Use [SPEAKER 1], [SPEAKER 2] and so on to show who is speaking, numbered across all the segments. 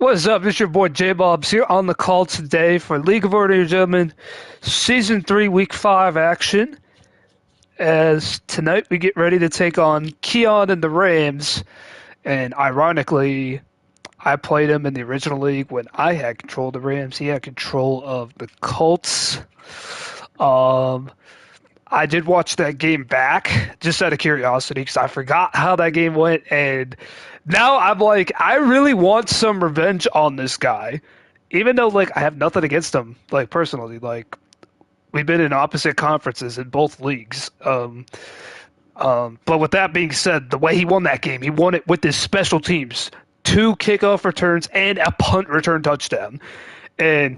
[SPEAKER 1] What's up? It's your boy J-Bobs here on the call today for League of Ordinary Gentlemen Season 3 Week 5 action. As tonight we get ready to take on Keon and the Rams. And ironically, I played him in the original league when I had control of the Rams. He had control of the Colts. I did watch that game back just out of curiosity because I forgot how that game went, and now I'm like, I really want some revenge on this guy, even though like I have nothing against him, like personally. Like we've been in opposite conferences in both leagues. But with that being said, the way he won that game, he won it with his special teams, 2 kickoff returns and a punt return touchdown, and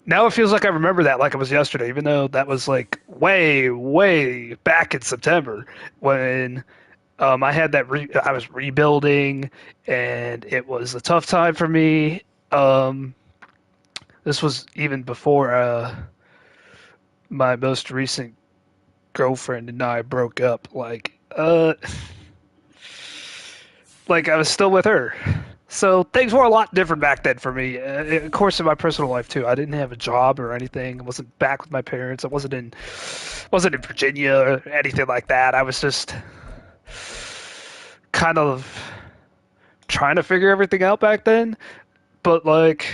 [SPEAKER 1] now it feels like I remember that like it was yesterday, even though that was like way, way back in September when I had that. I was rebuilding, and it was a tough time for me. This was even before my most recent girlfriend and I broke up. Like I was still with her. So things were a lot different back then for me. Of course, in my personal life too. I didn't have a job or anything. I wasn't back with my parents. I wasn't in Virginia or anything like that. I was just kind of trying to figure everything out back then. But like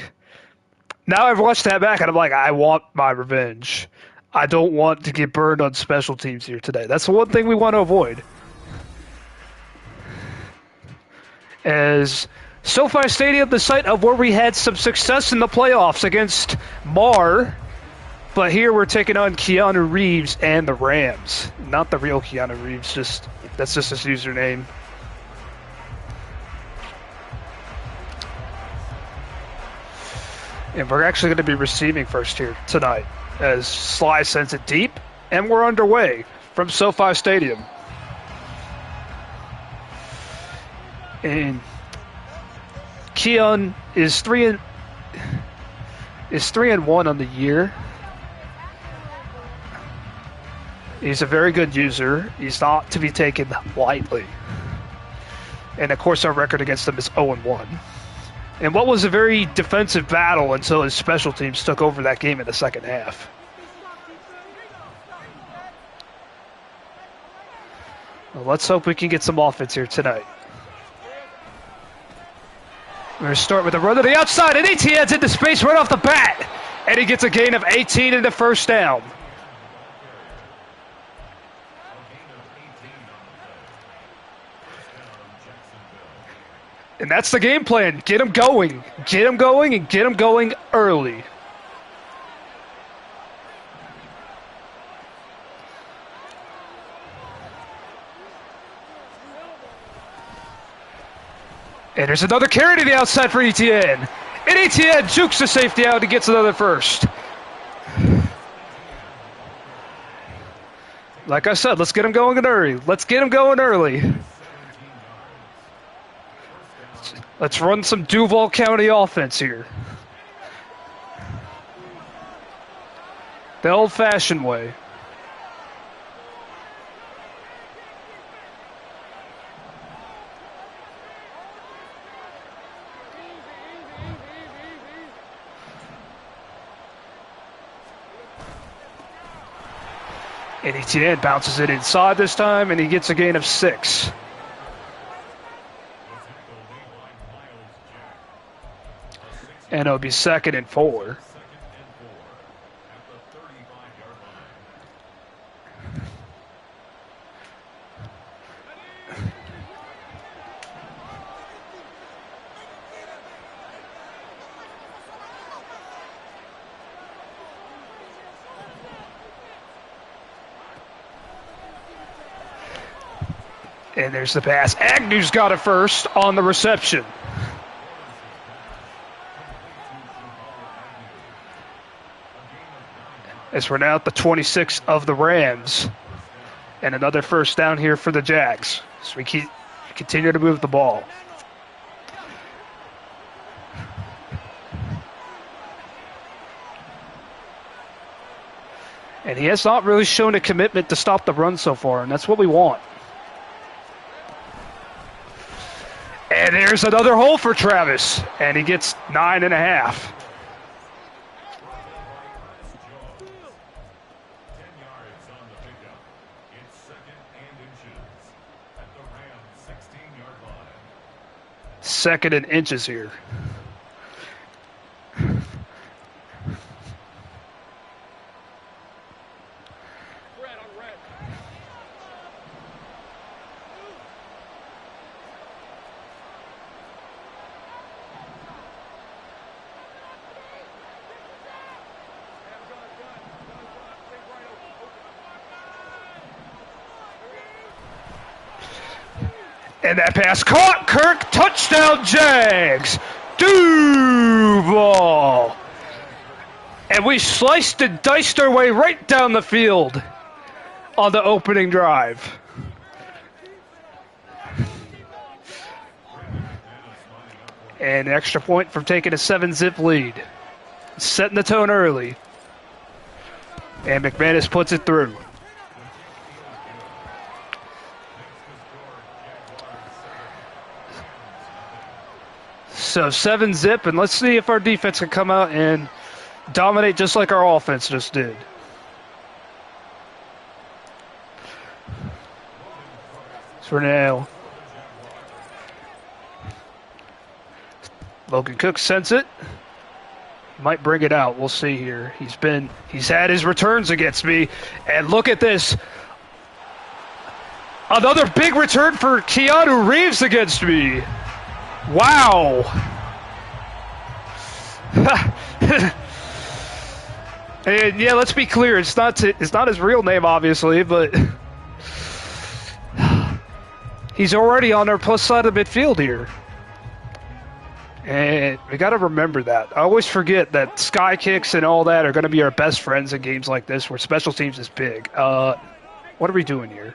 [SPEAKER 1] now I've watched that back and I'm like, I want my revenge. I don't want to get burned on special teams here today. That's the one thing we want to avoid. As SoFi Stadium, the site of where we had some success in the playoffs against Mar. But here we're taking on Keanu Reeves and the Rams. Not the real Keanu Reeves, that's just his username. And we're actually going to be receiving first here tonight as Sly sends it deep, and we're underway from SoFi Stadium. And Keon is 3-1 on the year. He's a very good user. He's not to be taken lightly. And of course our record against him is 0-1. And what was a very defensive battle until his special teams took over that game in the second half. Well, let's hope we can get some offense here tonight. We're going to start with a run to the outside, and Etienne's into space right off the bat, and he gets a gain of 18 and the first down. And that's the game plan. Get him going. Get him going, and get him going early. And there's another carry to the outside for Etienne. And Etienne jukes the safety out and gets another first. Like I said, let's get him going early. Let's get him going early. Let's run some Duval County offense here. The old-fashioned way. And Etienne bounces it inside this time, and he gets a gain of 6. And it'll be 2nd and 4. And there's the pass. Agnew's got it first on the reception. As we're now at the 26 of the Rams. And another first down here for the Jags. So we continue to move the ball. And he has not really shown a commitment to stop the run so far, and that's what we want. And there's another hole for Travis, and he gets 9.5. Second and inches here. And that pass caught. Kirk, touchdown Jags. Duval. And we sliced and diced our way right down the field on the opening drive. And an extra point from taking a 7-zip lead. Setting the tone early. And McManus puts it through. So 7-zip, and let's see if our defense can come out and dominate just like our offense just did. For now, Logan Cook sends it. Might bring it out. We'll see here. He's had his returns against me, and look at this. Another big return for Keanu Reeves against me. Wow. And yeah, let's be clear. It's not his real name, obviously, but he's already on our plus side of midfield here. And we got to remember that. I always forget that sky kicks and all that are going to be our best friends in games like this where special teams is big. What are we doing here?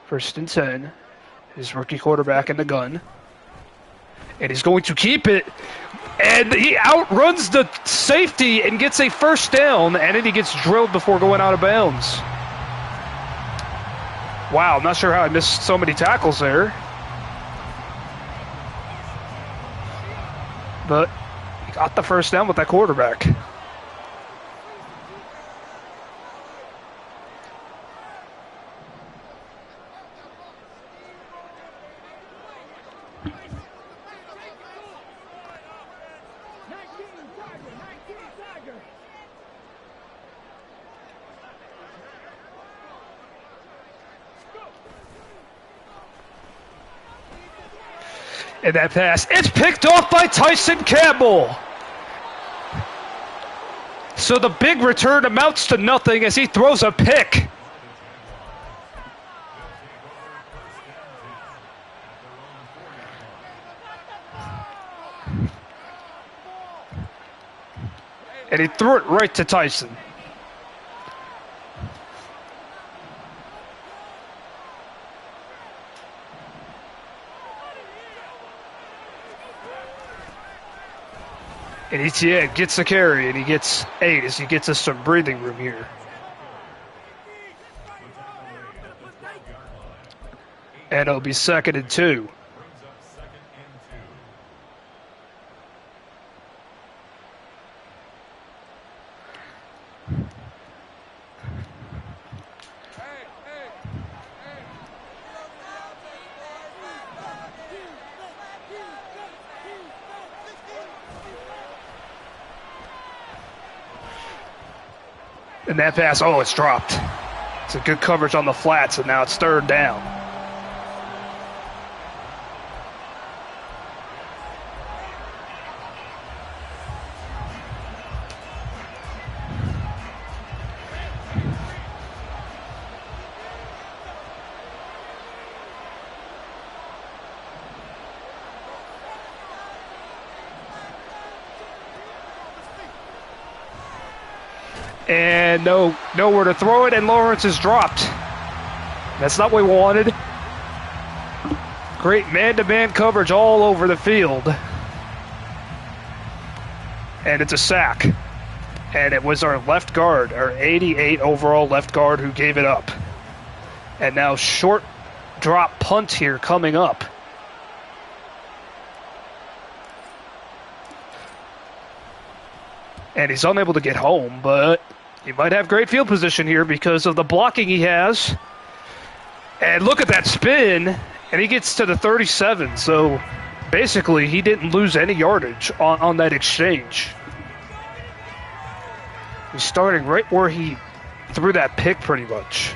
[SPEAKER 1] First and 10. His rookie quarterback in the gun. And he's going to keep it. And he outruns the safety and gets a first down. And then he gets drilled before going out of bounds. Wow, I'm not sure how I missed so many tackles there. But he got the first down with that quarterback. And that pass, it's picked off by Tyson Campbell. So the big return amounts to nothing as he throws a pick. And he threw it right to Tyson. And ETA gets the carry, and he gets 8 as he gets us some breathing room here. And it'll be 2nd and 2. And that pass, oh, it's dropped. It's a good coverage on the flats, and now it's 3rd down. And nowhere to throw it, and Lawrence is dropped. That's not what we wanted. Great man-to-man coverage all over the field. And it's a sack. And it was our left guard, our 88 overall left guard, who gave it up. And now short drop punt here coming up. And he's unable to get home, but he might have great field position here because of the blocking he has. And look at that spin, and he gets to the 37. So basically, he didn't lose any yardage on that exchange. He's starting right where he threw that pick pretty much.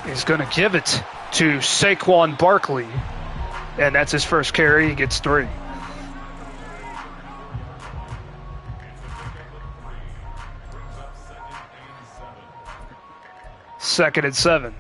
[SPEAKER 1] He's going to give it to Saquon Barkley. And that's his first carry. He gets 3. Second and 7.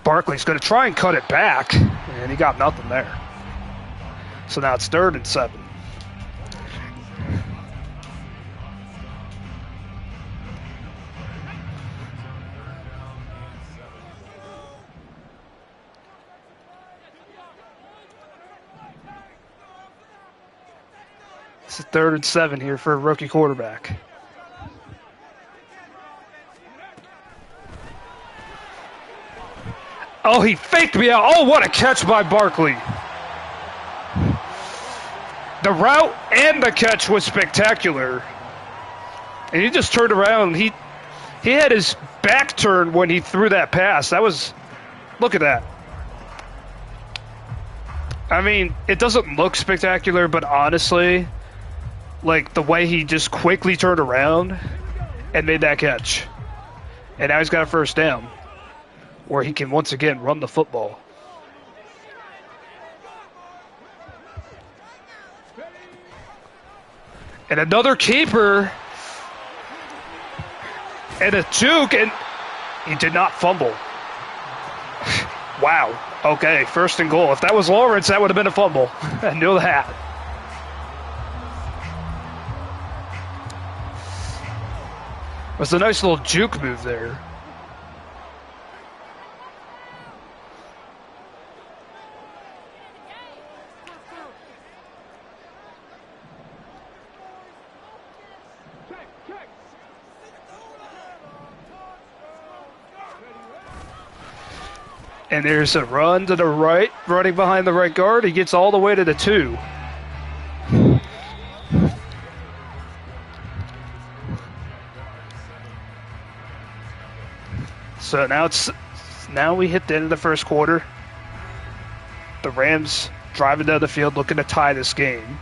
[SPEAKER 1] Barkley's going to try and cut it back, and he got nothing there. So now it's 3rd and 7. It's 3rd and 7 here for a rookie quarterback. Oh, he faked me out. Oh, what a catch by Barkley. The route and the catch was spectacular. And he just turned around. He had his back turned when he threw that pass. That was, look at that. I mean, it doesn't look spectacular, but honestly, like the way he just quickly turned around and made that catch. And now he's got a first down, where he can once again run the football. And another keeper. And a juke, and he did not fumble. Wow. Okay, 1st and goal. If that was Lawrence, that would have been a fumble. I knew that. It was a nice little juke move there. And there's a run to the right, running behind the right guard. He gets all the way to the 2. So now we hit the end of the first quarter. The Rams driving down the field looking to tie this game.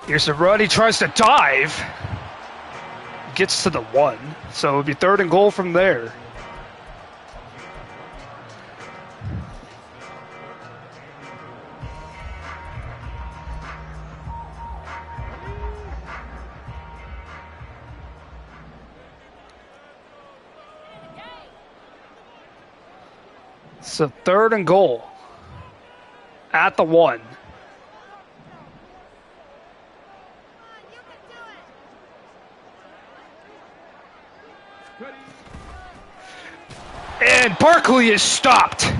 [SPEAKER 1] Here's the run. He tries to dive. Gets to the 1. So it would be 3rd and goal from there. So 3rd and goal at the 1. And Barkley is stopped.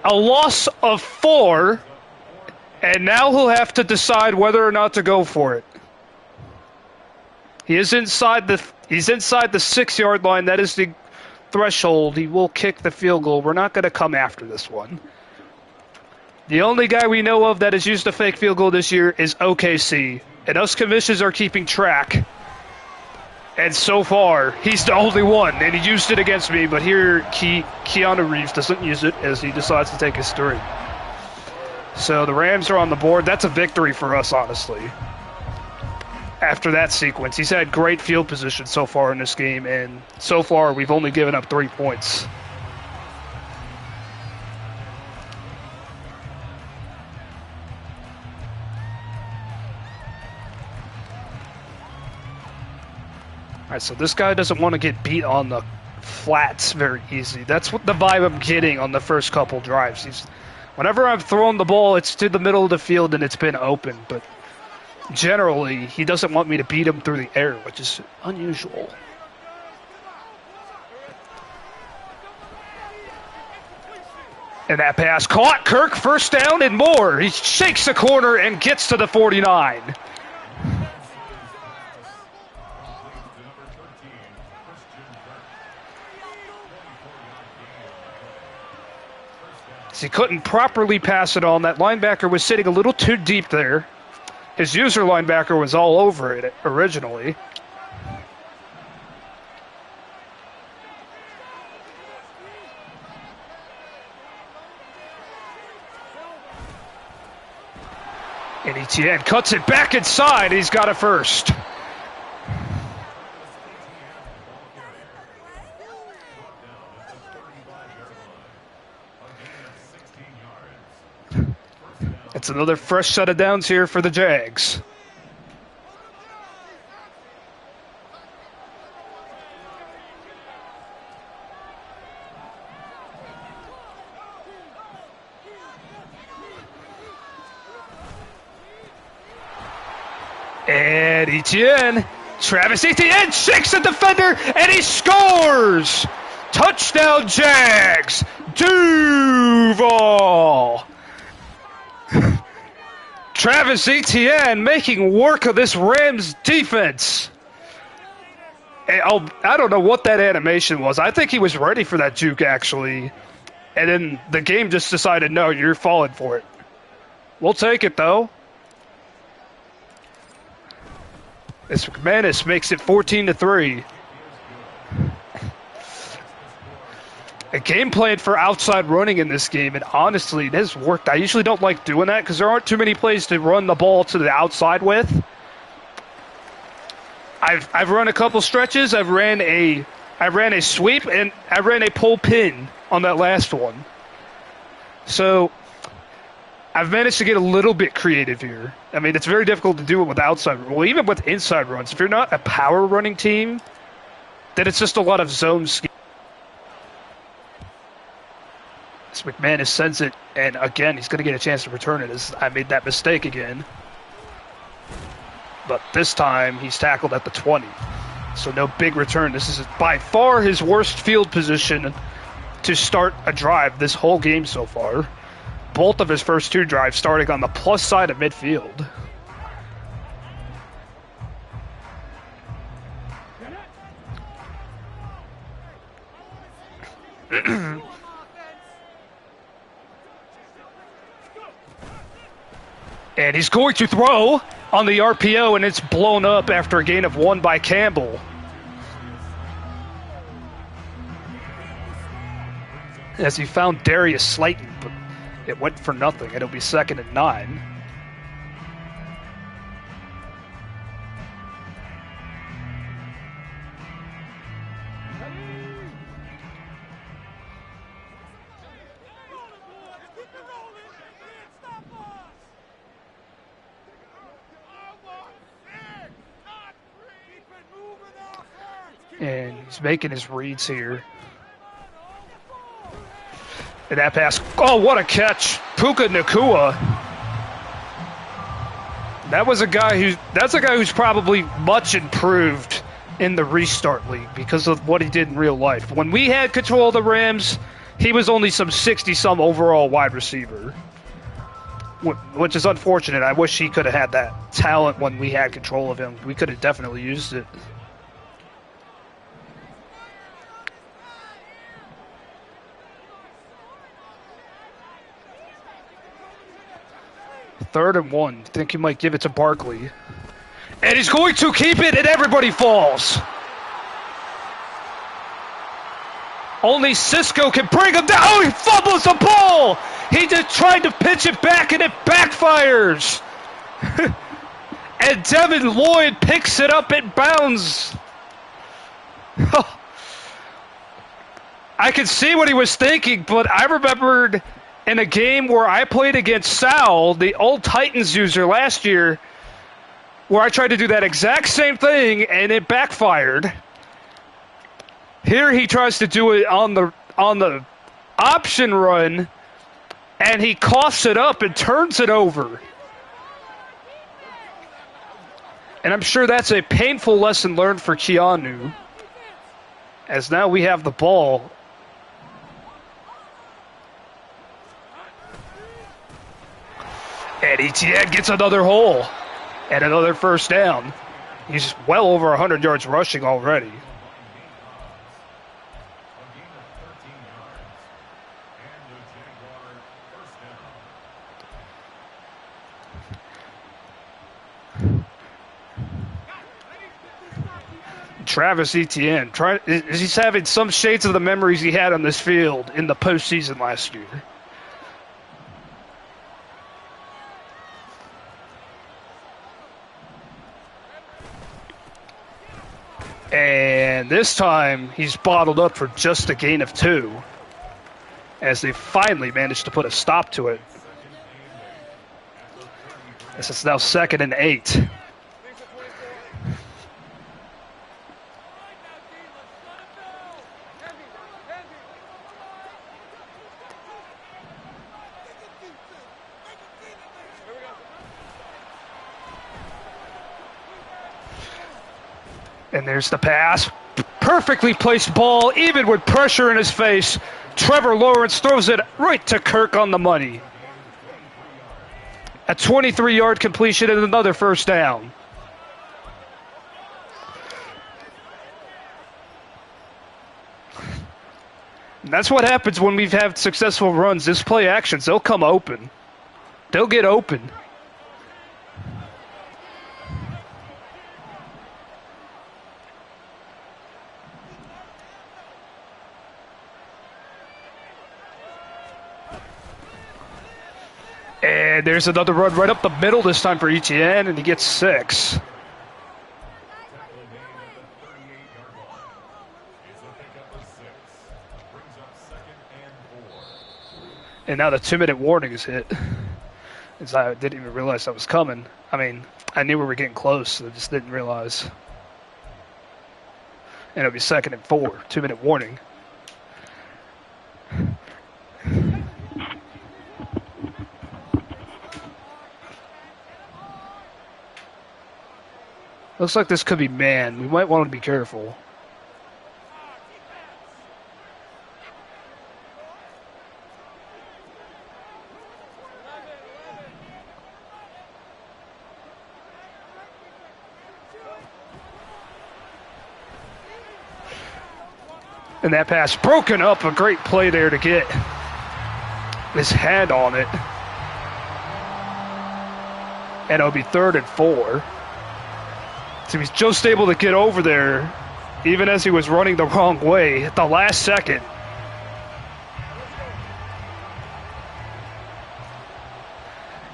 [SPEAKER 1] A loss of 4, and now he'll have to decide whether or not to go for it. He's inside the 6-yard line. That is the threshold. He will kick the field goal. We're not going to come after this one. The only guy we know of that has used a fake field goal this year is OKC, and us commissions are keeping track. And so far, he's the only one, and he used it against me, but here Keanu Reeves doesn't use it as he decides to take his three. So the Rams are on the board. That's a victory for us, honestly. After that sequence, he's had great field position so far in this game, and so far we've only given up 3 points. All right, so this guy doesn't want to get beat on the flats very easy. That's what the vibe I'm getting on the first couple drives. Whenever I'm throwing the ball, it's to the middle of the field and it's been open, but generally, he doesn't want me to beat him through the air, which is unusual. And that pass caught. Kirk, first down and more. He shakes the corner and gets to the 49. He couldn't properly pass it on. That linebacker was sitting a little too deep there. His user linebacker was all over it originally. And Etienne cuts it back inside. He's got a first. It's another fresh set of downs here for the Jags. And Etienne, Travis Etienne shakes the defender, and he scores! Touchdown Jags! Duval! Travis Etienne making work of this Rams defense. And, I don't know what that animation was. I think he was ready for that juke, actually. And then the game just decided, no, you're falling for it. We'll take it, though. This McManus makes it 14-3. A game plan for outside running in this game, and honestly, it has worked. I usually don't like doing that because there aren't too many plays to run the ball to the outside with. I've run a couple stretches. I ran a sweep, and I ran a pull pin on that last one. So I've managed to get a little bit creative here. I mean, it's very difficult to do it with outside. Well, even with inside runs, if you're not a power running team, then it's just a lot of zone scheme. McManus sends it, and again, he's going to get a chance to return it. I made that mistake again. But this time, he's tackled at the 20. So no big return. This is by far his worst field position to start a drive this whole game so far. Both of his first 2 drives starting on the plus side of midfield. And he's going to throw on the RPO, and it's blown up after a gain of 1 by Campbell. As he found Darius Slayton, but it went for nothing. It'll be 2nd and 9. And he's making his reads here. And that pass, oh, what a catch. Puka Nacua. That's a guy who's probably much improved in the restart league because of what he did in real life. When we had control of the Rams, he was only some 60-some overall wide receiver, which is unfortunate. I wish he could have had that talent when we had control of him. We could have definitely used it. Third and 1. Think he might give it to Barkley. And he's going to keep it, and everybody falls. Only Cisco can bring him down. Oh, he fumbles the ball. He just tried to pitch it back, and it backfires. And Devin Lloyd picks it up in bounds. I could see what he was thinking, but I remembered in a game where I played against Sal, the old Titans user last year, where I tried to do that exact same thing, and it backfired. Here he tries to do it on the option run, and he coughs it up and turns it over. And I'm sure that's a painful lesson learned for Keanu, as now we have the ball. And Etienne gets another hole and another first down. He's well over 100 yards rushing already. Travis Etienne, he's having some shades of the memories he had on this field in the postseason last year. And this time, he's bottled up for just a gain of 2, as they finally managed to put a stop to it. As it's now 2nd and 8. And there's the pass. Perfectly placed ball, even with pressure in his face. Trevor Lawrence throws it right to Kirk on the money. A 23-yard completion and another first down. And that's what happens when we've had successful runs. This play actions, they'll come open. They'll get open. And there's another run right up the middle this time for Etienne, and he gets 6. And now the 2-minute warning is hit. As I didn't even realize that was coming. I mean, I knew we were getting close, I just didn't realize. And it'll be 2nd and 4, 2-minute warning. Looks like this could be man. We might want to be careful. And that pass broken up. A great play there to get his head on it. And it'll be 3rd and 4. So he's just able to get over there, even as he was running the wrong way at the last second.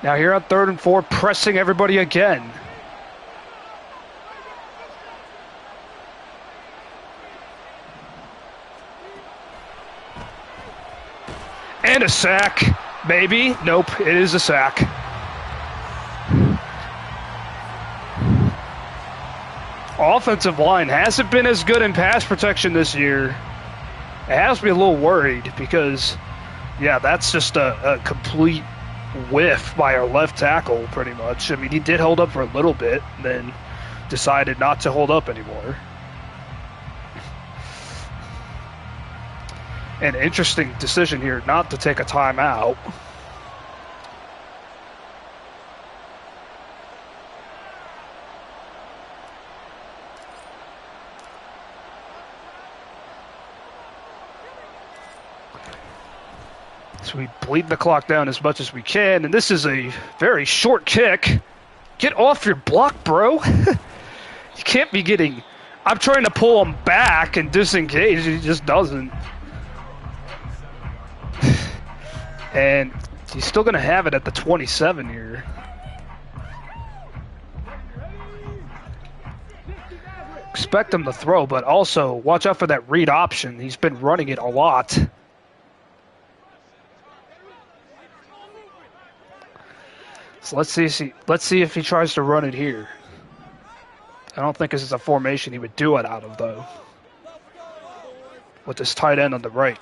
[SPEAKER 1] Now here on 3rd and 4, pressing everybody again. And a sack, maybe. Nope, it is a sack. Offensive line hasn't been as good in pass protection this year. It has me a little worried because, yeah, that's just a complete whiff by our left tackle, pretty much. I mean, he did hold up for a little bit, then decided not to hold up anymore. An interesting decision here not to take a timeout. So we bleed the clock down as much as we can, and this is a very short kick. Get off your block, bro. You can't be getting... I'm trying to pull him back and disengage. He just doesn't. And he's still going to have it at the 27 here. Expect him to throw, but also watch out for that read option. He's been running it a lot. So let's see if he tries to run it here. I don't think this is a formation he would do it out of, though. With this tight end on the right.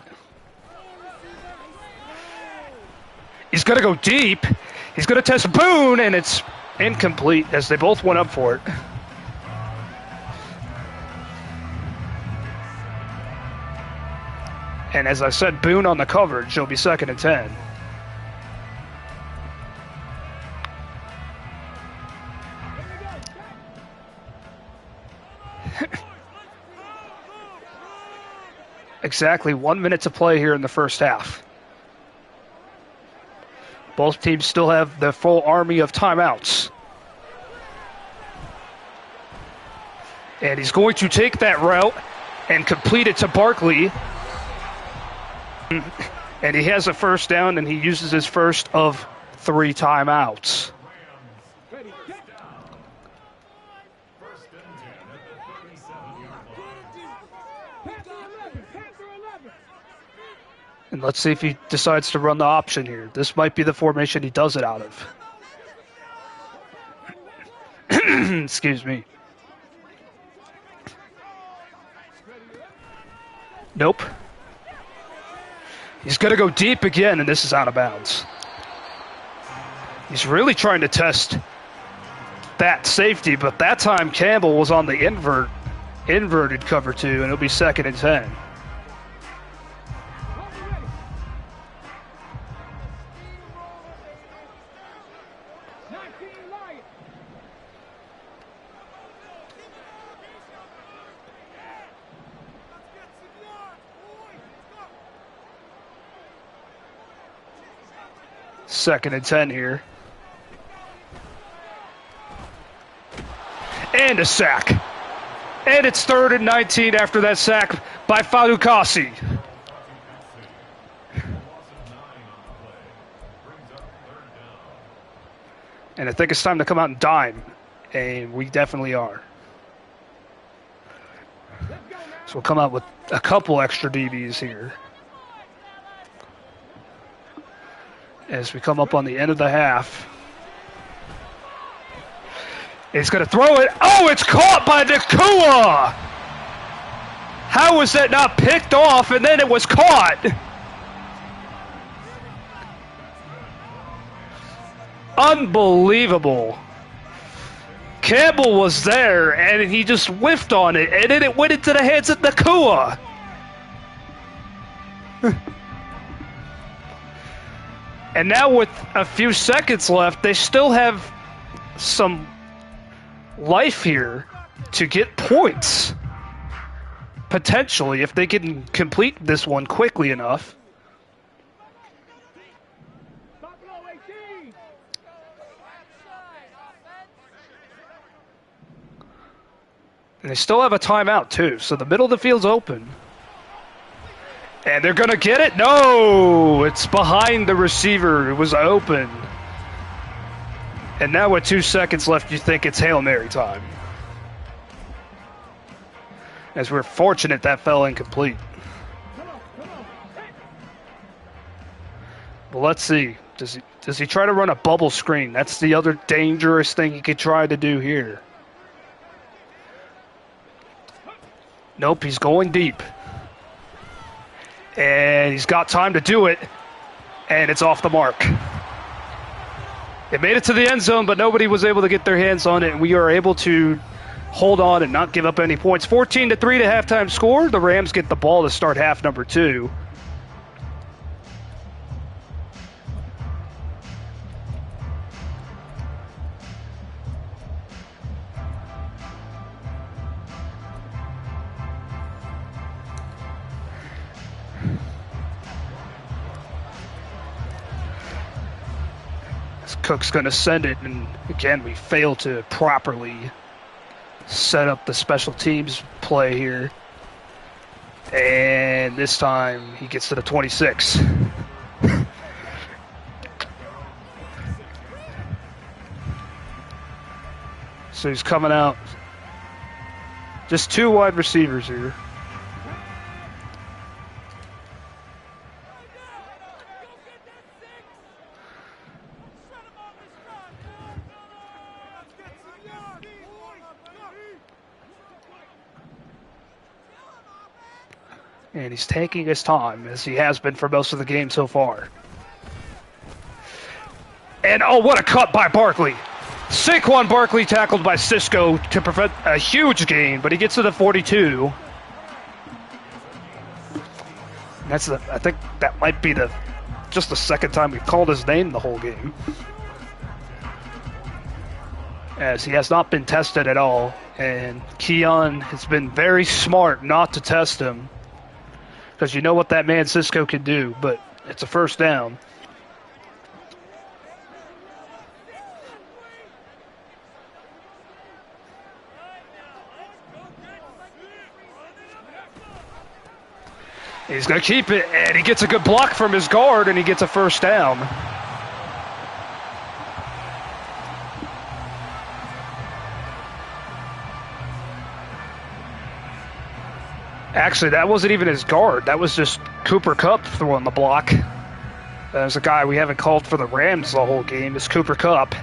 [SPEAKER 1] He's going to go deep. He's going to test Boone, and it's incomplete as they both went up for it. And as I said, Boone on the coverage. He'll be 2nd and 10. Exactly 1 minute to play here in the first half. Both teams still have the full army of timeouts. And he's going to take that route and complete it to Barkley. And he has a first down, and he uses his first of 3 timeouts. And let's see if he decides to run the option here. This might be the formation he does it out of. Excuse me. Nope. He's going to go deep again, and this is out of bounds. He's really trying to test that safety, but that time Campbell was on the inverted cover 2, and it'll be 2nd and 10. Second and 10 here. And a sack. And it's 3rd and 19 after that sack by Falukasi. And I think it's time to come out and dime. And we definitely are. So we'll come out with a couple extra DBs here. As we come up on the end of the half. He's going to throw it. Oh, it's caught by Nakua! How was that not picked off and then it was caught? Unbelievable. Campbell was there and he just whiffed on it and then it went into the hands of Nakua. And now with a few seconds left, they still have some life here to get points. Potentially, if they can complete this one quickly enough. And they still have a timeout, too, so the middle of the field's open. And they're going to get it? No! It's behind the receiver. It was open. And now with 2 seconds left, you think it's Hail Mary time. As we're fortunate that fell incomplete. But let's see. Does he try to run a bubble screen? That's the other dangerous thing he could try to do here. Nope, he's going deep. And he's got time to do it, and it's off the mark. It made it to the end zone, but nobody was able to get their hands on it, and we are able to hold on and not give up any points. 14-3 to halftime score. The Rams get the ball to start half number 2. Cook's going to send it, and again, we fail to properly set up the special teams play here. And this time, he gets to the 26. So he's coming out. Just two wide receivers here. And he's taking his time, as he has been for most of the game so far. And oh, what a cut by Barkley. Saquon Barkley tackled by Cisco to prevent a huge gain, but he gets to the 42. I think that might be just the second time we've called his name the whole game. As he has not been tested at all, and Keon has been very smart not to test him, because you know what that man Cisco can do, but it's a first down. He's going to keep it, and he gets a good block from his guard, and he gets a first down. Actually, that wasn't even his guard. That was just Cooper Kupp throwing the block. There's a guy we haven't called for the Rams the whole game. It's Cooper Kupp.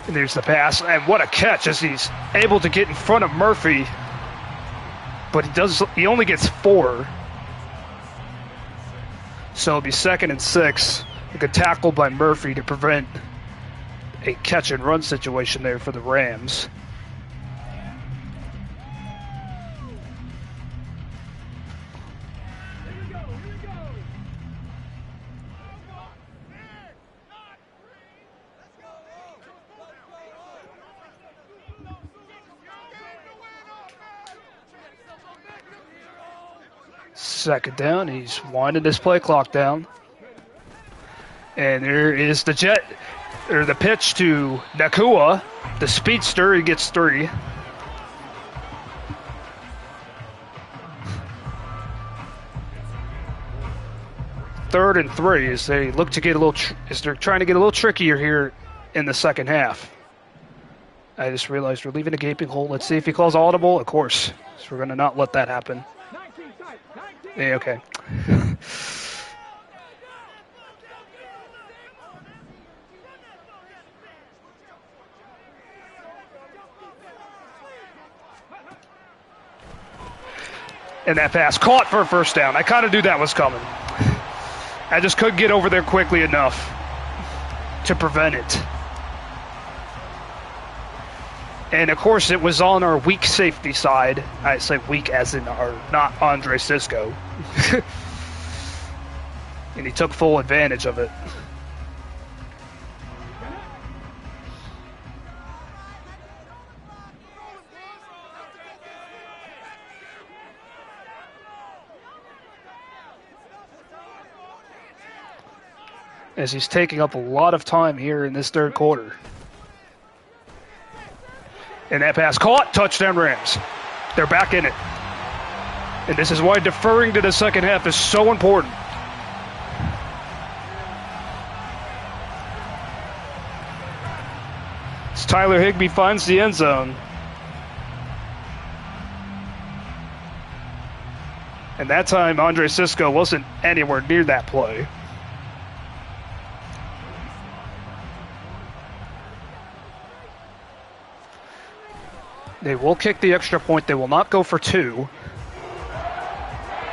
[SPEAKER 1] And there's the pass, and what a catch as he's able to get in front of Murphy. But he only gets 4. So it'll be 2nd and 6. A good tackle by Murphy to prevent a catch and run situation there for the Rams. Second down, he's winding his play clock down. And there is the pitch to Nakua, the speedster. He gets 3. Third and 3 as they look to get a little, as they're trying to get a little trickier here in the second half. I just realized we're leaving a gaping hole. Let's see if he calls audible. Of course, so we're going to not let that happen. Yeah, okay. And that pass caught for a first down. I kind of knew that was coming. I just couldn't get over there quickly enough to prevent it. And, of course, it was on our weak safety side. I say weak as in our not Andre Cisco. And he took full advantage of it. As he's taking up a lot of time here in this third quarter. And that pass caught, touchdown Rams. They're back in it. And this is why deferring to the second half is so important. As Tyler Higbee finds the end zone. And that time, Andre Cisco wasn't anywhere near that play. They will kick the extra point. They will not go for 2.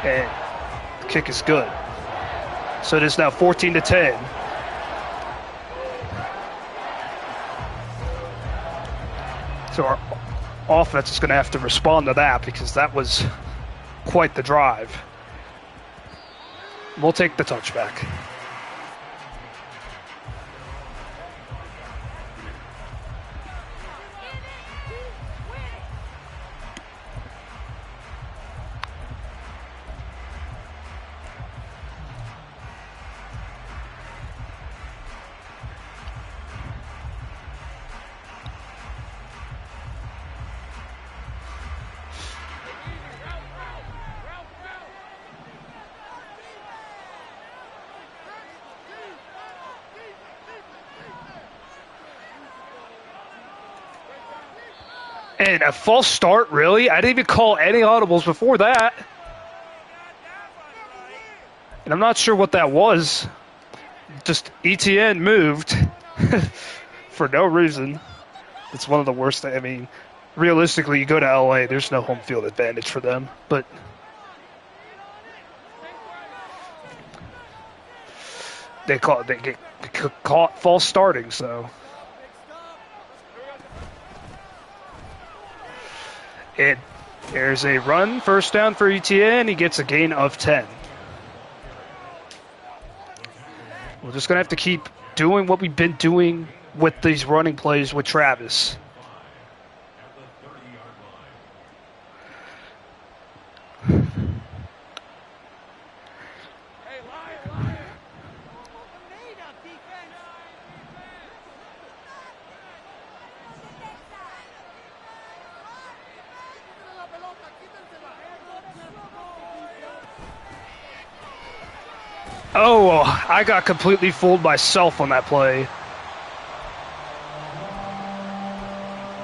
[SPEAKER 1] And the kick is good. So it is now 14-10. So our offense is going to have to respond to that because that was quite the drive. We'll take the touchback. And a false start, really? I didn't even call any audibles before that. And I'm not sure what that was. Just ETN moved for no reason. It's one of the worst. I mean, realistically, you go to LA, there's no home field advantage for them. But they get caught false starting, so. And there's a run, first down for ETN. He gets a gain of 10. We're just going to have to keep doing what we've been doing with these running plays with Travis. Oh, I got completely fooled myself on that play.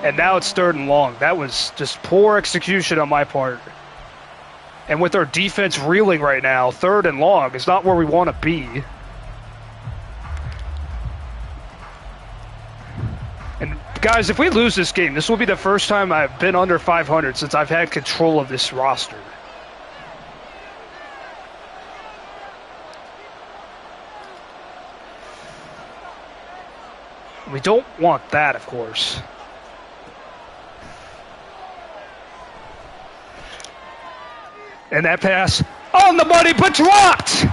[SPEAKER 1] And now it's 3rd and long. That was just poor execution on my part. And with our defense reeling right now, 3rd and long is not where we want to be. And guys, if we lose this game, this will be the first time I've been under 500 since I've had control of this roster. We don't want that, of course. And that pass on the money, but dropped!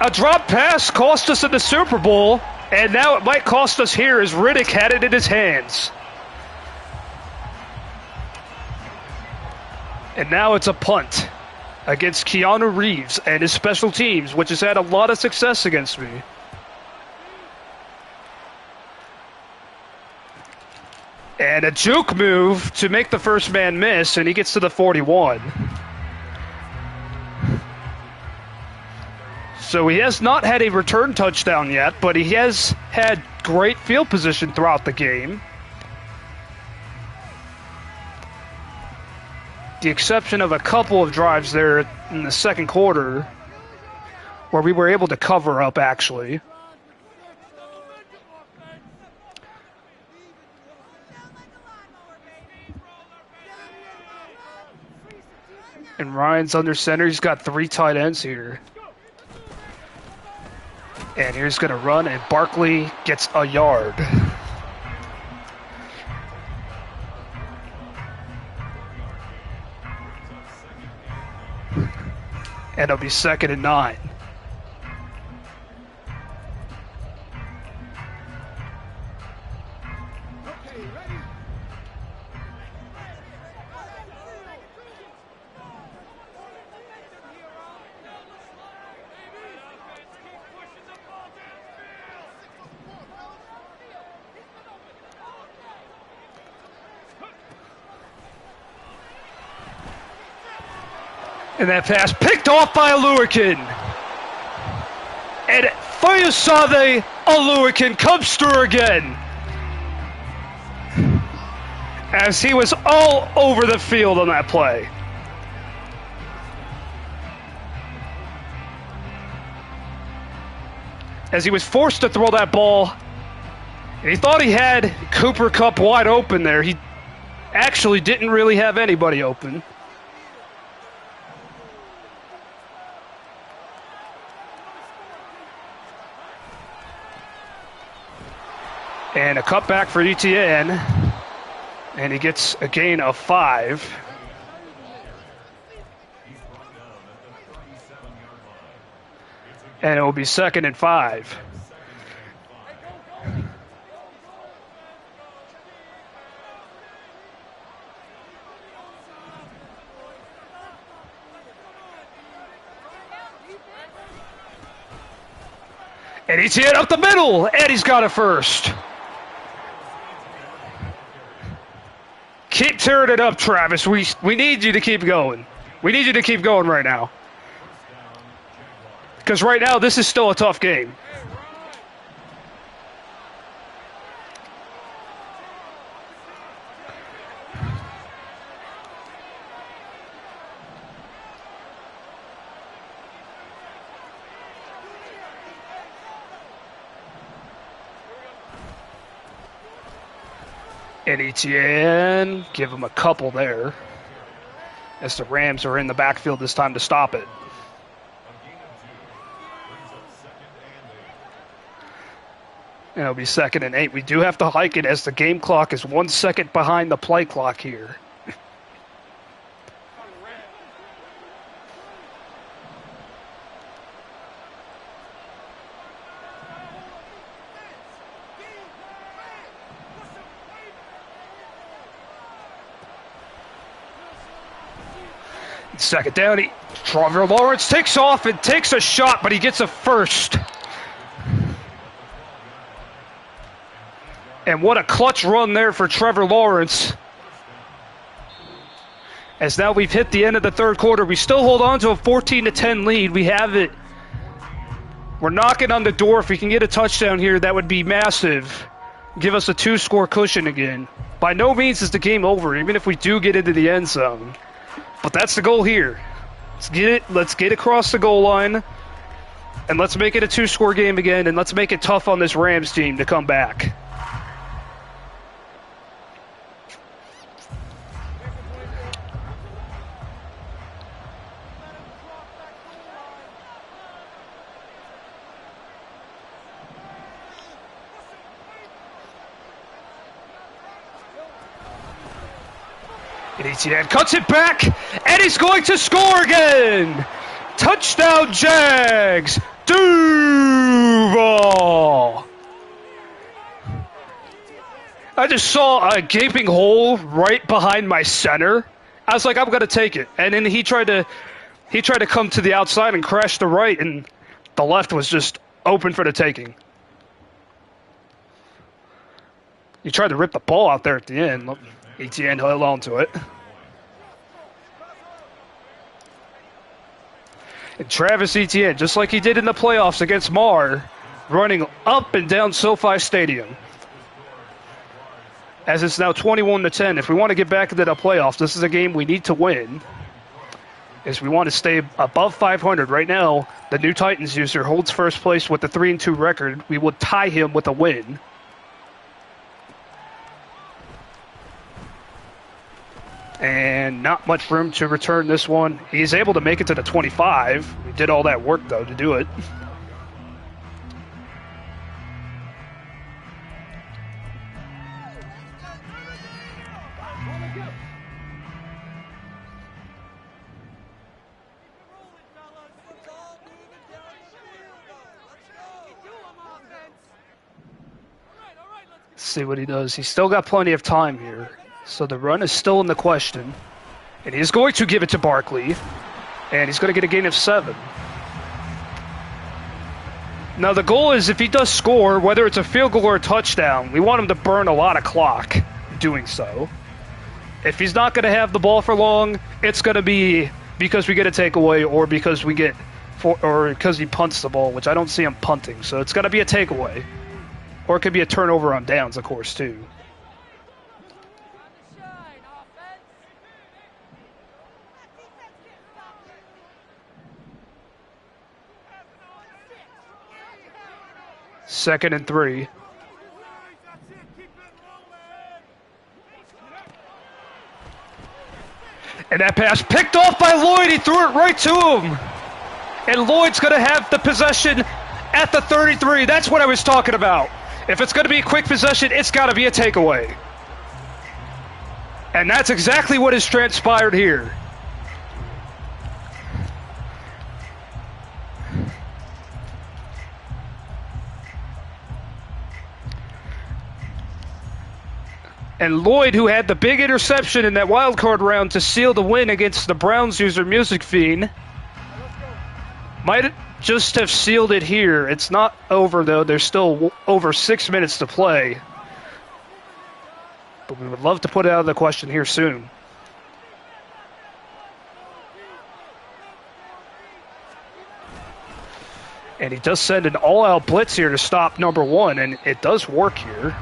[SPEAKER 1] A drop pass cost us in the Super Bowl, and now it might cost us here as Riddick had it in his hands. And now it's a punt against Keanu Reeves and his special teams, which has had a lot of success against me. And a juke move to make the first man miss, and he gets to the 41. So he has not had a return touchdown yet, but he has had great field position throughout the game. The exception of a couple of drives there in the second quarter where we were able to cover up, actually. And Ryan's under center. He's got 3 tight ends here. And here's going to run, and Barkley gets a yard. And it'll be 2nd and 9. And that pass picked off by Aluakin. And Fayusade Aluakin comes through again. As he was all over the field on that play. As he was forced to throw that ball. And he thought he had Cooper Kupp wide open there. He actually didn't really have anybody open. And a cutback for ETN. And he gets a gain of 5. And it will be 2nd and 5. And ETN up the middle, and he's got it first. Keep tearing it up, Travis. We need you to keep going. We need you to keep going right now. Because right now, this is still a tough game. And ETN, give him a couple there. As the Rams are in the backfield this time to stop it. And it'll be 2nd and 8. We do have to hike it as the game clock is 1 second behind the play clock here. Second down, Trevor Lawrence takes off and takes a shot, but he gets a first. And what a clutch run there for Trevor Lawrence. As now we've hit the end of the third quarter. We still hold on to a 14-10 lead. We have it. We're knocking on the door. If we can get a touchdown here, that would be massive. Give us a 2-score cushion again. By no means is the game over, even if we do get into the end zone. But that's the goal here. Let's get across the goal line, and let's make it a 2-score game again, and let's make it tough on this Rams team to come back. And ETN cuts it back, and he's going to score again! Touchdown, Jags! Duval! I just saw a gaping hole right behind my center. I was like, I'm going to take it. And then he tried to come to the outside and crash the right, and the left was just open for the taking. He tried to rip the ball out there at the end. ETN held on to it. And Travis Etienne, just like he did in the playoffs against Marr, running up and down SoFi Stadium. As it's now 21-10. If we want to get back into the playoffs, this is a game we need to win. As we want to stay above 500. Right now, the new Titans user holds first place with a 3-2 record. We will tie him with a win. And not much room to return this one. He's able to make it to the 25. We did all that work, though, to do it. Let's see what he does. He's still got plenty of time here. So the run is still in the question. And he's going to give it to Barkley. And he's going to get a gain of 7. Now the goal is if he does score, whether it's a field goal or a touchdown, we want him to burn a lot of clock doing so. If he's not going to have the ball for long, it's going to be because we get a takeaway or because because he punts the ball, which I don't see him punting. So it's got to be a takeaway. Or it could be a turnover on downs, of course, too. Second and 3. And that pass picked off by Lloyd. He threw it right to him. And Lloyd's going to have the possession at the 33. That's what I was talking about. If it's going to be a quick possession, it's got to be a takeaway. And that's exactly what has transpired here. And Lloyd, who had the big interception in that wild card round to seal the win against the Browns user Music Fiend, might just have sealed it here. It's not over, though. There's still over 6 minutes to play. But we would love to put it out of the question here soon. And he does send an all-out blitz here to stop number 1, and it does work here.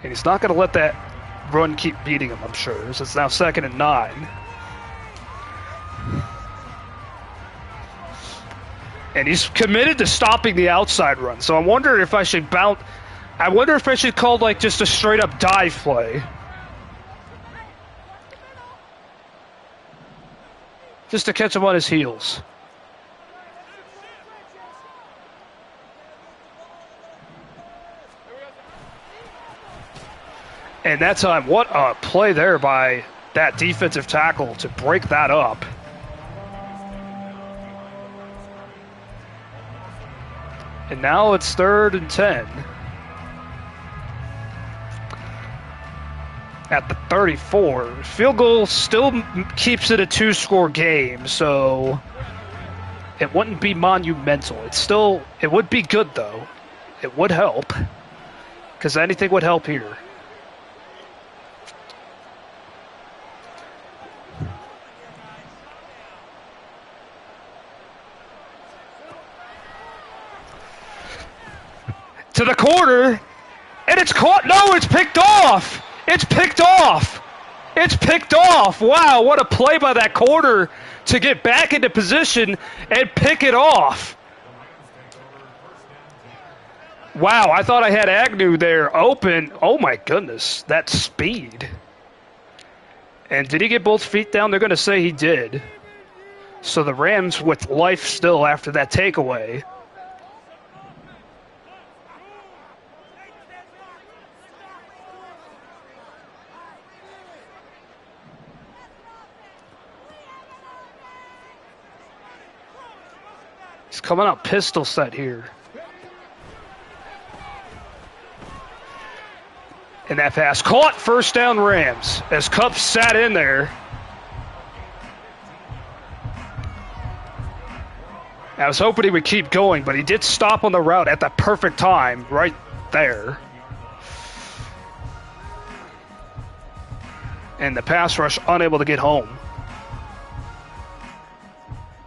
[SPEAKER 1] And he's not going to let that run keep beating him, I'm sure. So it's now 2nd and 9. And he's committed to stopping the outside run. So I wonder if I should bounce. I wonder if I should call like just a straight up dive play. Just to catch him on his heels. And that time, what a play there by that defensive tackle to break that up. And now it's 3rd and 10. At the 34. Field goal still keeps it a 2-score game, so it wouldn't be monumental. It would be good, though. It would help, because anything would help here. To the corner, and it's caught. No, it's picked off. It's picked off. It's picked off. Wow, what a play by that corner to get back into position and pick it off. Wow, I thought I had Agnew there open. Oh my goodness, that speed. And did he get both feet down? They're going to say he did. So the Rams with life still after that takeaway. He's coming out pistol set here. And that pass caught, 1st down Rams, as Kupp sat in there. I was hoping he would keep going, but he did stop on the route at the perfect time, right there. And the pass rush unable to get home.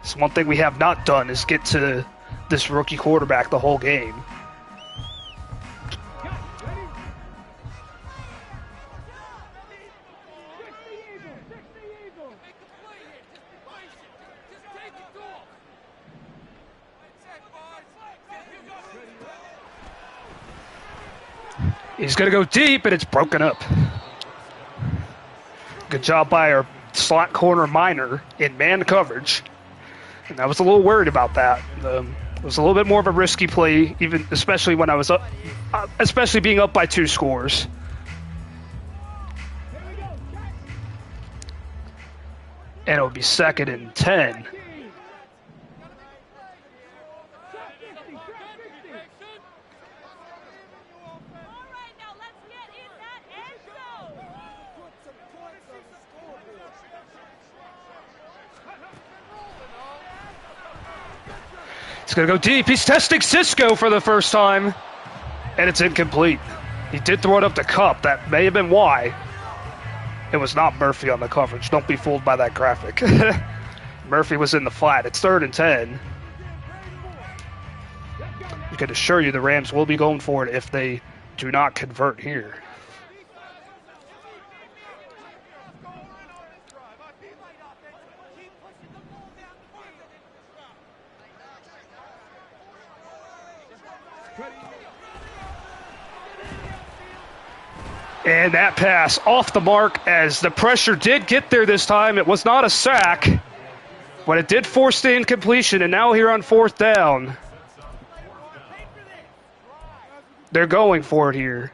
[SPEAKER 1] It's one thing we have not done is get to this rookie quarterback the whole game. He's going to go deep, and it's broken up. Good job by our slot corner Minor in man coverage. And I was a little worried about that. It was a little bit more of a risky play, especially when I was up, especially being up by 2 scores. And it would be 2nd and 10. He's going to go deep. He's testing Cisco for the first time. And it's incomplete. He did throw it up to Kupp. That may have been why. It was not Murphy on the coverage. Don't be fooled by that graphic. Murphy was in the flat. It's 3rd and 10. I can assure you the Rams will be going for it if they do not convert here. And that pass off the mark as the pressure did get there this time. It was not a sack, but it did force the incompletion. And now here on 4th down, they're going for it here.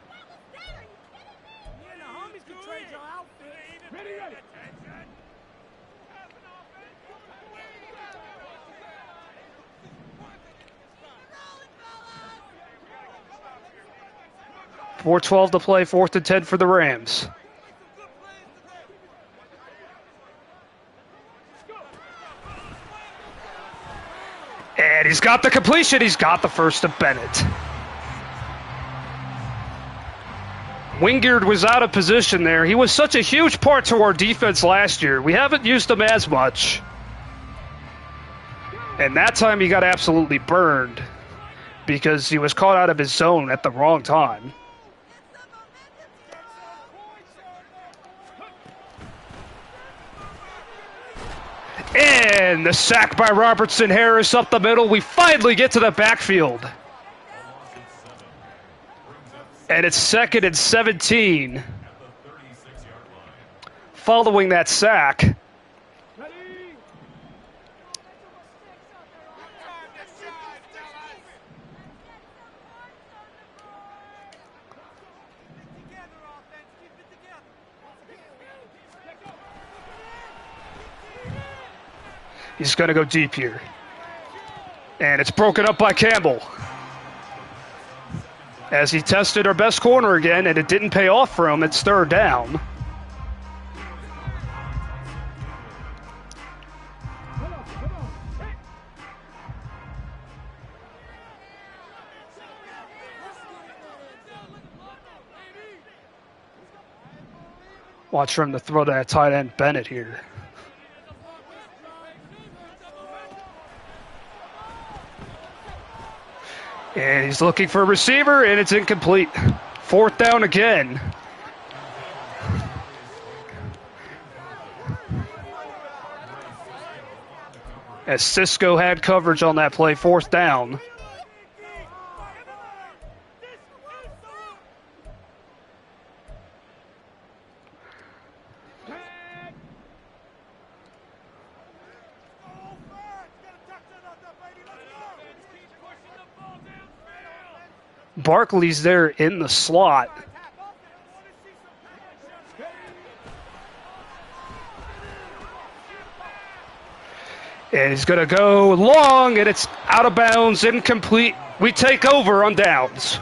[SPEAKER 1] .412 to play, 4th and 10 for the Rams. And he's got the completion. He's got the first to Bennett. Wingard was out of position there. He was such a huge part to our defense last year. We haven't used him as much. And that time he got absolutely burned because he was caught out of his zone at the wrong time. And the sack by Robertson Harris up the middle. We finally get to the backfield. And it's 2nd and 17. Following that sack. He's going to go deep here. And it's broken up by Campbell. As he tested our best corner again, and it didn't pay off for him, it's 3rd down. Watch for him to throw that tight end Bennett here. And he's looking for a receiver, and it's incomplete. 4th down again. As Cisco had coverage on that play, 4th down. Barkley's there in the slot. And he's going to go long, and it's out of bounds, incomplete. We take over on downs.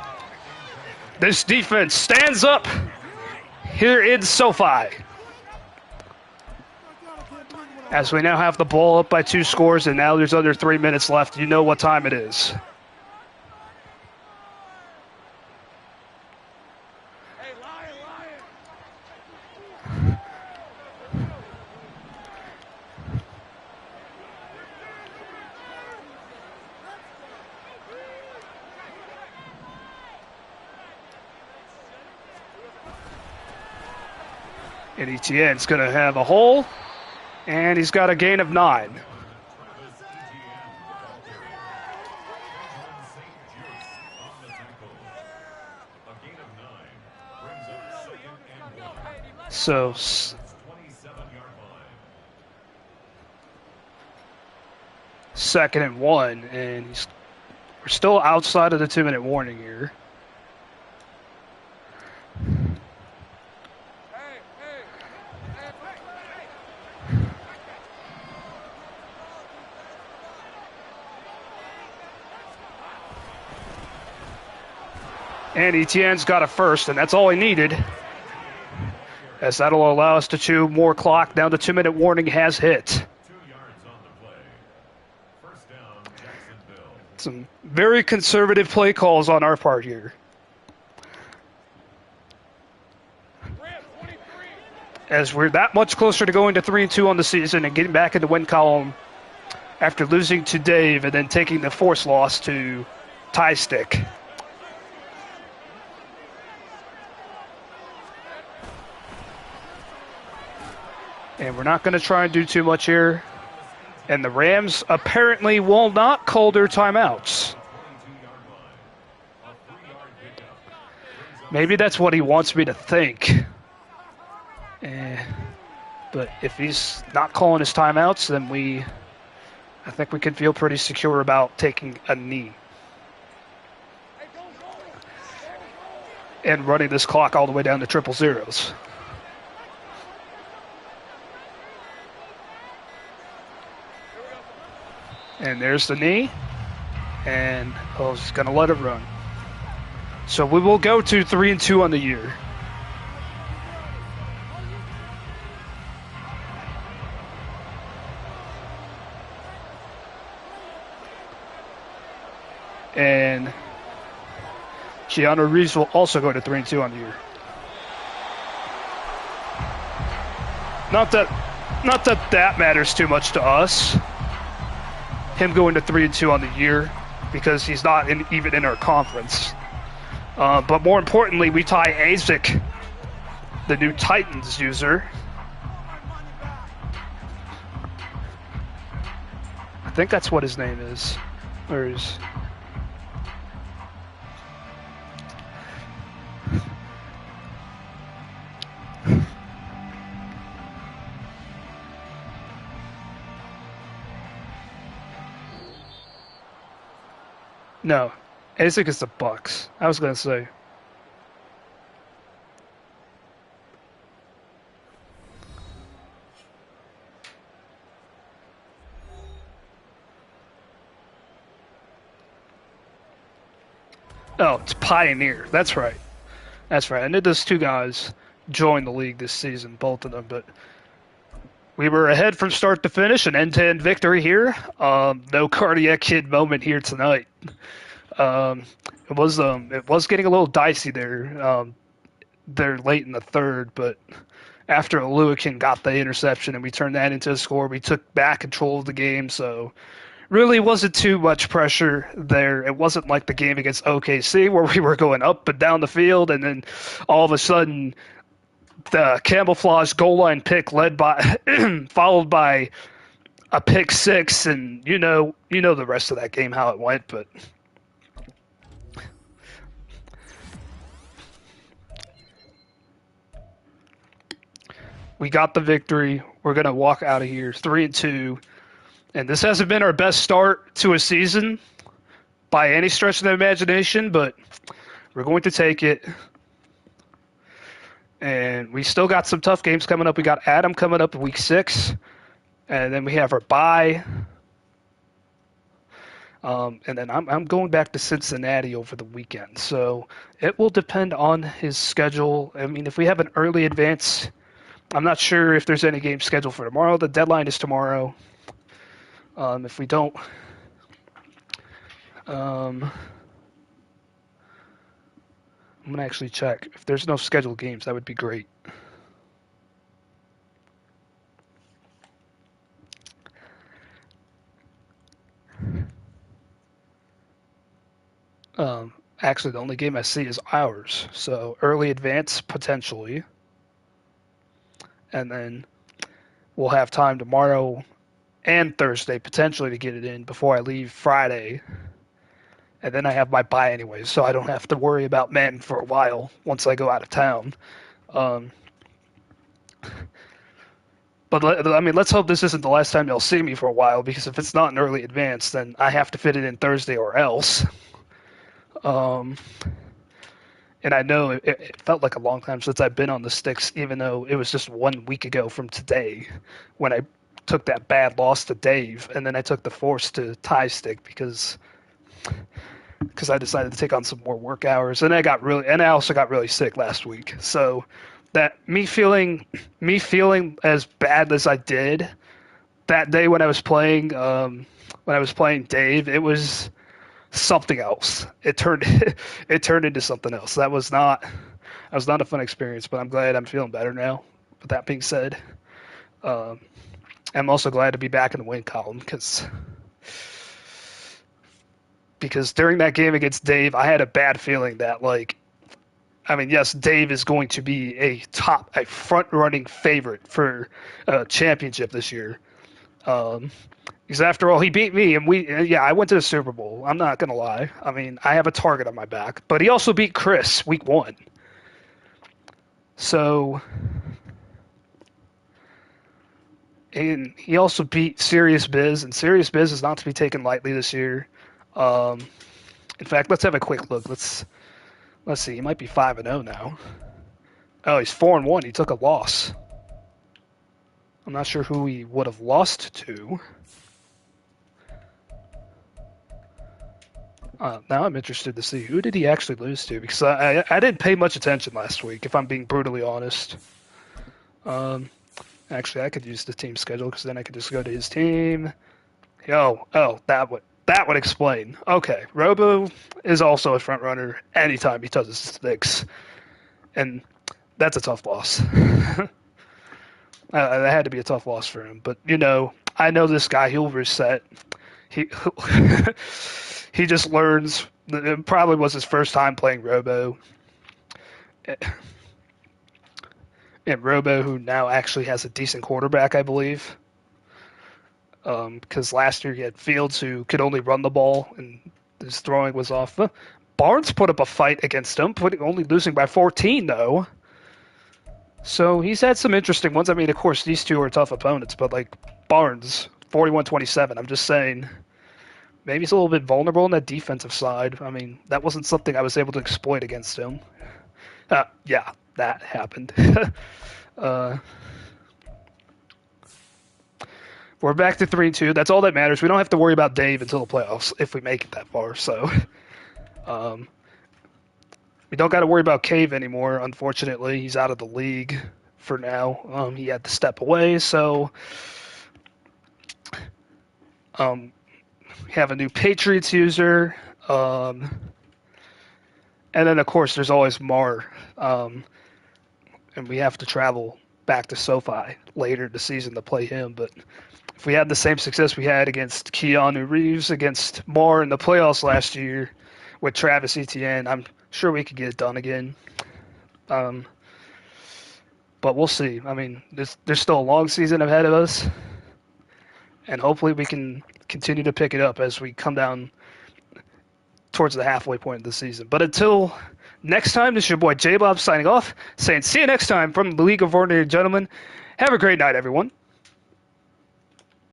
[SPEAKER 1] This defense stands up here in SoFi. As we now have the ball up by 2 scores, and now there's under 3 minutes left. You know what time it is. And Etienne's going to have a hole, and he's got a gain of 9. So, 2nd and 1, and we're still outside of the 2-minute warning here. And Etienne's got a first, and that's all he needed. As that'll allow us to chew more clock. Now the 2-minute warning has hit. Some very conservative play calls on our part here. As we're that much closer to going to 3-2 on the season and getting back in the win column after losing to Dave and then taking the forced loss to Tie Stick. And we're not going to try and do too much here. And the Rams apparently will not call their timeouts. Maybe that's what he wants me to think. But if he's not calling his timeouts, then I think we can feel pretty secure about taking a knee. And running this clock all the way down to 000s. And there's the knee. And he's going to let it run. So we will go to 3-2 on the year. And Keanu Reeves will also go to 3-2 on the year. Not that matters too much to us. Him going to 3-2 on the year, because he's not even in our conference. But more importantly, we tie Isaac, the new Titans user. think that's what his name is. Or is... No. I think it's the Bucks. I was going to say. Oh, it's Pioneer. That's right. That's right. I knew those two guys joined the league this season, both of them, but we were ahead from start to finish, an end-to-end victory here. No cardiac kid moment here tonight. Um, it was getting a little dicey there. There late in the third, but after Lewican got the interception and we turned that into a score, we took back control of the game. So really wasn't too much pressure there. It wasn't like the game against OKC where we were going up and down the field, and then all of a sudden the camouflage goal line pick led by followed by a pick six, and you know the rest of that game how it went, but. We got the victory. We're gonna walk out of here 3-2, and this hasn't been our best start to a season by any stretch of the imagination, but we're going to take it. And we still got some tough games coming up. We got Adam coming up in week 6, and then we have our bye. And then I'm going back to Cincinnati over the weekend, so it will depend on his schedule. I mean, if we have an early advance. I'm not sure if there's any games scheduled for tomorrow. The deadline is tomorrow. If we don't, I'm going to actually check. If there's no scheduled games, that would be great. Actually, the only game I see is ours. So early advance, potentially. And then we'll have time tomorrow and Thursday potentially to get it in before I leave Friday. And then I have my bye anyways, so I don't have to worry about Madden for a while once I go out of town. But I mean, let's hope this isn't the last time you'll see me for a while, because if it's not an early advance, then I have to fit it in Thursday or else. And I know it felt like a long time since I've been on the sticks, even though it was just 1 week ago from today when I took that bad loss to Dave, and then I took the force to tie stick because I decided to take on some more work hours, and I also got really sick last week. So that me feeling as bad as I did that day when I was playing Dave, it was something else. It turned into something else. That was not a fun experience, but I'm glad I'm feeling better now. With that being said, I'm also glad to be back in the win column because during that game against Dave, I had a bad feeling that yes, Dave is going to be a front running favorite for a championship this year. Because after all, he beat me, and I went to the Super Bowl. I'm not gonna lie. I mean, I have a target on my back, but he also beat Chris week 1. So, and he also beat Serious Biz, and Serious Biz is not to be taken lightly this year. In fact, let's have a quick look. Let's see. He might be 5-0 now. Oh, he's 4-1. He took a loss. I'm not sure who he would have lost to. Now I'm interested to see who did he actually lose to, because I didn't pay much attention last week, if I'm being brutally honest. Actually, I could use the team schedule, because then I could just go to his team. That would explain. Okay, Robo is also a front runner anytime he touches sticks, and that's a tough loss. That had to be a tough loss for him, but I know this guy. He'll reset. He he just learns. It probably was his first time playing Robo. And Robo, who now actually has a decent quarterback, I believe. because last year he had Fields who could only run the ball and his throwing was off. Barnes put up a fight against him, only losing by 14 though. So he's had some interesting ones. I mean, of course, these two are tough opponents, but like Barnes, 41-27. I'm just saying, maybe he's a little bit vulnerable on that defensive side. I mean, that wasn't something I was able to exploit against him. Yeah, that happened. uh, we're back to 3-2. That's all that matters. We don't have to worry about Dave until the playoffs if we make it that far. So um, we don't got to worry about Cave anymore. Unfortunately, he's out of the league for now. He had to step away. So we have a new Patriots user. And then, of course, there's always Mar. And we have to travel back to SoFi later this season to play him. But if we had the same success we had against Keanu Reeves, against Mar in the playoffs last year with Travis Etienne, I'm sure we could get it done again. But we'll see. I mean, there's still a long season ahead of us. And hopefully we can continue to pick it up as we come down towards the halfway point of the season. But until next time, this is your boy J-Bob signing off, saying see you next time from the League of Ordinary Gentlemen. Have a great night, everyone.